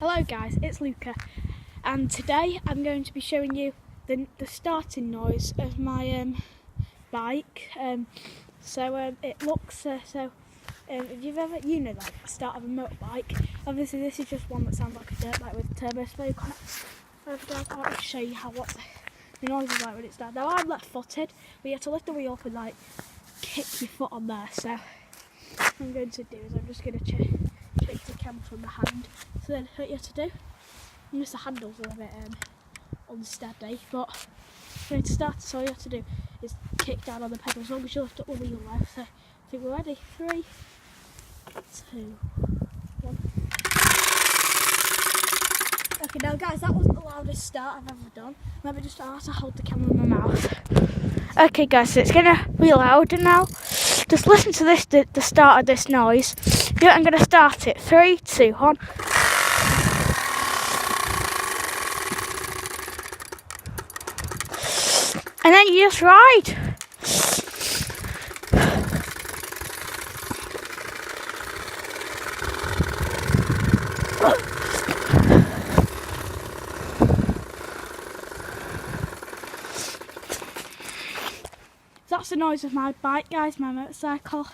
Hello guys, it's Luca, and today I'm going to be showing you the starting noise of my bike. It looks if you've ever, like the start of a motorbike, obviously this is just one that sounds like a dirt bike with turbo spoke on it. I'll show you what the noise is like when it starts. Now I'm left-footed, but you have to lift the wheel up and like kick your foot on there. So what I'm going to do is I'm just going to check the camera from the hand. So then what you have to do, the handles are a bit unsteady, but going to start, so all you have to do is kick down on the pedal as long as you lift up the wheel there. So I think we're ready. 3, 2, 1. Okay, now guys, that wasn't the loudest start I've ever done. Maybe just I have to hold the camera in my mouth. Okay guys, so it's gonna be louder now. Just listen to this, the start of this noise. Yeah, I'm gonna start it. 3, 2, 1. And then you just ride. That's the noise of my bike, guys, my motorcycle.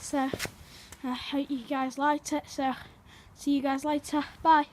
So I hope you guys liked it. So see you guys later. Bye.